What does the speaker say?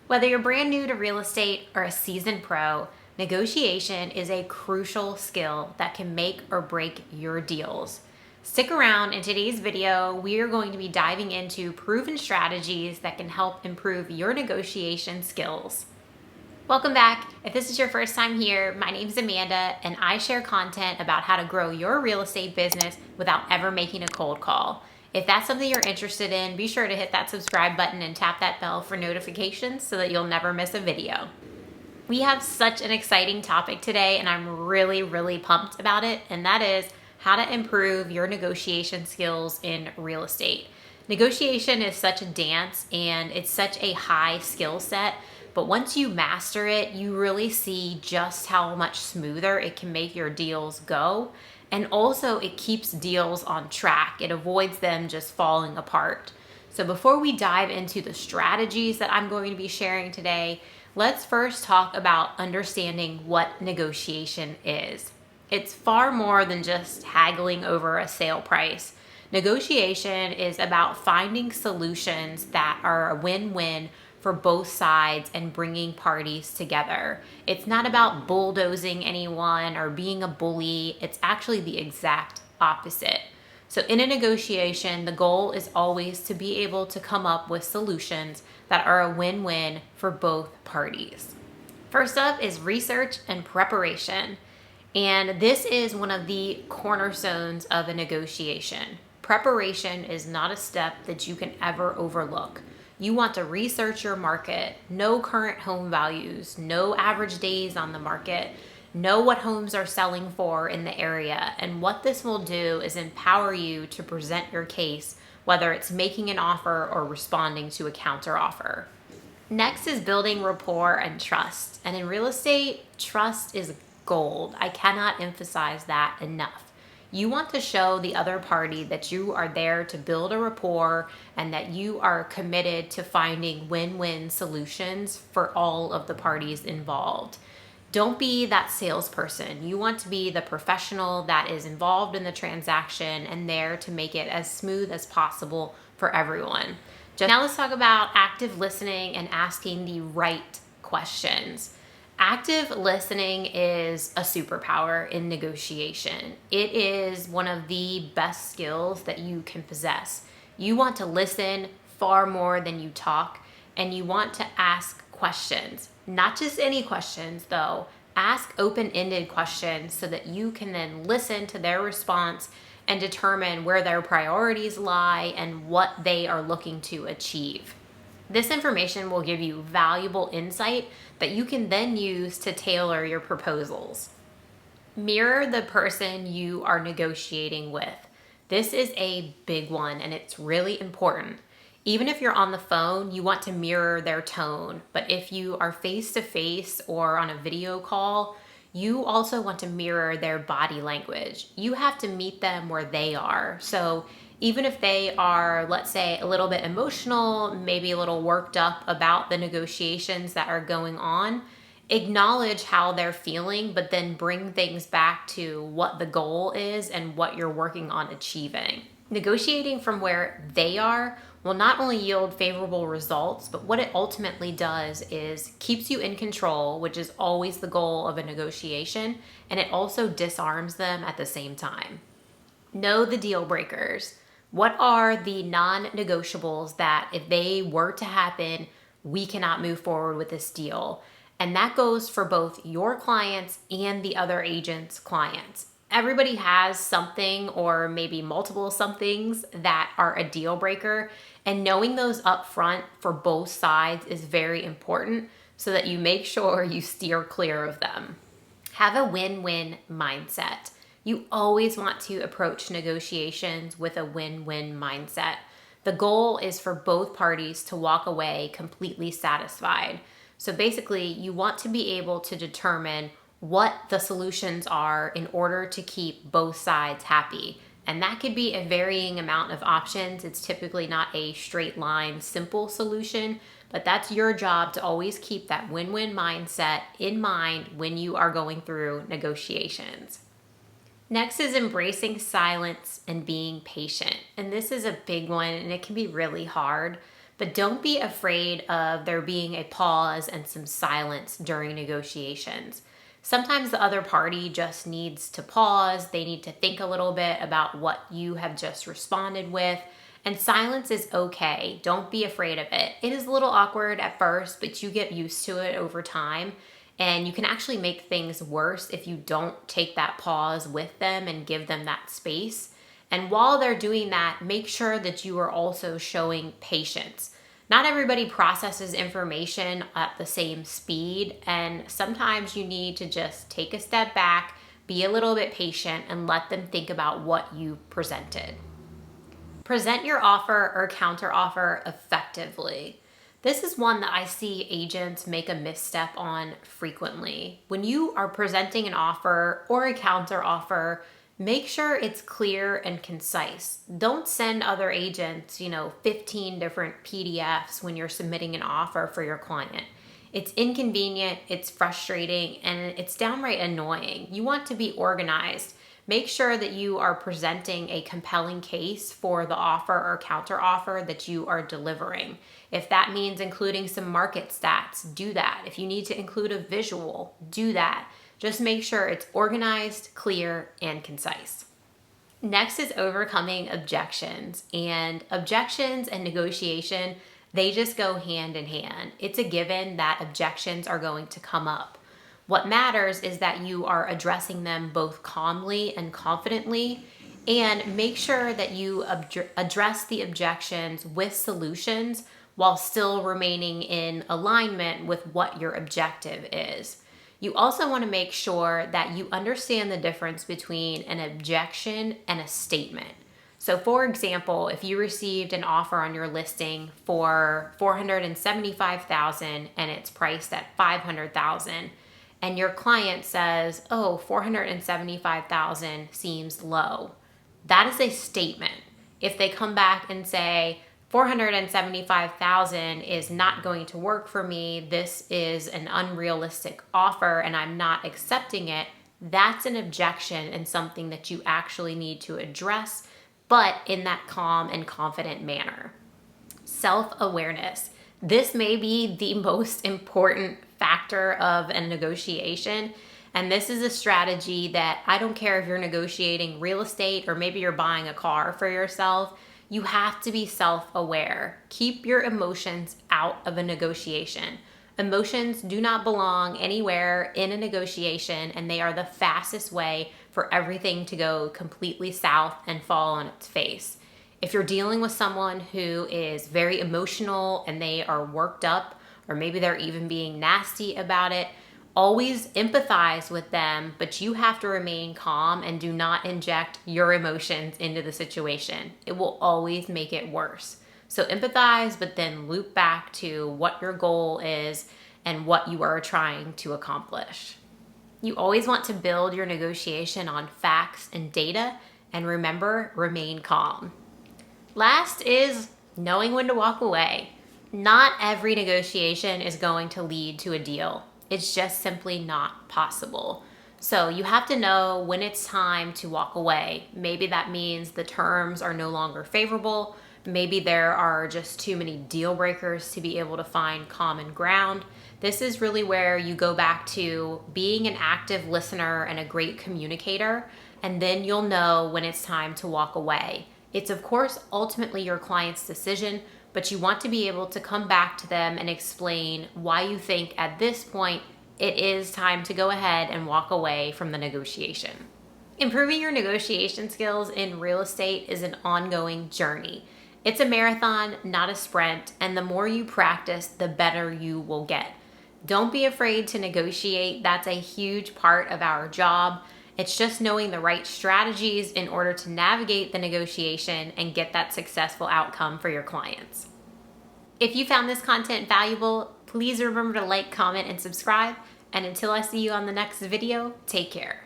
Whether you're brand new to real estate or a seasoned pro, negotiation is a crucial skill that can make or break your deals. Stick around. In today's video, we are going to be diving into proven strategies that can help improve your negotiation skills. Welcome back. If this is your first time here, my name is Amanda and I share content about how to grow your real estate business without ever making a cold call. If that's something you're interested in, be sure to hit that subscribe button and tap that bell for notifications so that you'll never miss a video. We have such an exciting topic today and I'm really pumped about it, and that is how to improve your negotiation skills in real estate. Negotiation is such a dance and it's such a high skill set, but once you master it, you really see just how much smoother it can make your deals go. And also it keeps deals on track. It avoids them just falling apart. So before we dive into the strategies that I'm going to be sharing today, let's first talk about understanding what negotiation is. It's far more than just haggling over a sale price. Negotiation is about finding solutions that are a win-win for both sides and bringing parties together. It's not about bulldozing anyone or being a bully. It's actually the exact opposite. So in a negotiation, the goal is always to be able to come up with solutions that are a win-win for both parties. First up is research and preparation. And this is one of the cornerstones of a negotiation. Preparation is not a step that you can ever overlook. You want to research your market, know current home values, know average days on the market, know what homes are selling for in the area. And what this will do is empower you to present your case, whether it's making an offer or responding to a counteroffer. Next is building rapport and trust. And in real estate, trust is gold. I cannot emphasize that enough. You want to show the other party that you are there to build a rapport and that you are committed to finding win-win solutions for all of the parties involved. Don't be that salesperson. You want to be the professional that is involved in the transaction and there to make it as smooth as possible for everyone. Now let's talk about active listening and asking the right questions. Active listening is a superpower in negotiation. It is one of the best skills that you can possess. You want to listen far more than you talk, and you want to ask questions. Not just any questions though. Ask open-ended questions so that you can then listen to their response and determine where their priorities lie and what they are looking to achieve. This information will give you valuable insight that you can then use to tailor your proposals. Mirror the person you are negotiating with. This is a big one and it's really important. Even if you're on the phone, you want to mirror their tone. But if you are face-to-face or on a video call, you also want to mirror their body language. You have to meet them where they are. So even if they are, let's say, a little bit emotional, maybe a little worked up about the negotiations that are going on, acknowledge how they're feeling, but then bring things back to what the goal is and what you're working on achieving. Negotiating from where they are will not only yield favorable results, but what it ultimately does is keeps you in control, which is always the goal of a negotiation, and it also disarms them at the same time. Know the deal breakers. What are the non-negotiables that if they were to happen, we cannot move forward with this deal? And that goes for both your clients and the other agent's clients. Everybody has something or maybe multiple somethings that are a deal breaker, and knowing those up front for both sides is very important so that you make sure you steer clear of them. Have a win-win mindset. You always want to approach negotiations with a win-win mindset. The goal is for both parties to walk away completely satisfied. So basically, you want to be able to determine what the solutions are in order to keep both sides happy. And that could be a varying amount of options. It's typically not a straight line, simple solution, but that's your job to always keep that win-win mindset in mind when you are going through negotiations. Next is embracing silence and being patient. And this is a big one and it can be really hard, But don't be afraid of there being a pause and some silence during negotiations. Sometimes the other party just needs to pause. They need to think a little bit about what you have just responded with. And silence is okay. Don't be afraid of it. It is a little awkward at first, but you get used to it over time. And you can actually make things worse if you don't take that pause with them and give them that space. And while they're doing that, make sure that you are also showing patience. Not everybody processes information at the same speed, and sometimes you need to just take a step back, be a little bit patient, and let them think about what you presented. Present your offer or counteroffer effectively. This is one that I see agents make a misstep on frequently. When you are presenting an offer or a counteroffer, make sure it's clear and concise. Don't send other agents, 15 different PDFs when you're submitting an offer for your client. It's inconvenient, it's frustrating, and it's downright annoying. You want to be organized. Make sure that you are presenting a compelling case for the offer or counteroffer that you are delivering. If that means including some market stats, do that. If you need to include a visual, do that. Just make sure it's organized, clear, and concise. Next is overcoming objections. And objections and negotiation, they just go hand in hand. It's a given that objections are going to come up. What matters is that you are addressing them both calmly and confidently, and make sure that you address the objections with solutions while still remaining in alignment with what your objective is. You also want to make sure that you understand the difference between an objection and a statement. So for example, if you received an offer on your listing for $475,000 and it's priced at $500,000, and your client says, oh, $475,000 seems low, that is a statement. If they come back and say, $475,000 is not going to work for me, this is an unrealistic offer and I'm not accepting it, that's an objection and something that you actually need to address, but in that calm and confident manner. Self-awareness. This may be the most important factor of a negotiation. And this is a strategy that I don't care if you're negotiating real estate or maybe you're buying a car for yourself. You have to be self-aware. Keep your emotions out of a negotiation. Emotions do not belong anywhere in a negotiation, and they are the fastest way for everything to go completely south and fall on its face. If you're dealing with someone who is very emotional and they are worked up, or maybe they're even being nasty about it, always empathize with them, but you have to remain calm and do not inject your emotions into the situation. It will always make it worse. So empathize, but then loop back to what your goal is and what you are trying to accomplish. You always want to build your negotiation on facts and data, and remember, remain calm. Last is knowing when to walk away. Not every negotiation is going to lead to a deal. It's just simply not possible. So you have to know when it's time to walk away. Maybe that means the terms are no longer favorable. Maybe there are just too many deal breakers to be able to find common ground. This is really where you go back to being an active listener and a great communicator, and then you'll know when it's time to walk away. It's of course ultimately your client's decision, but you want to be able to come back to them and explain why you think at this point it is time to go ahead and walk away from the negotiation. Improving your negotiation skills in real estate is an ongoing journey. It's a marathon, not a sprint, and the more you practice, the better you will get. Don't be afraid to negotiate. That's a huge part of our job. It's just knowing the right strategies in order to navigate the negotiation and get that successful outcome for your clients. If you found this content valuable, please remember to like, comment, and subscribe. And until I see you on the next video, take care.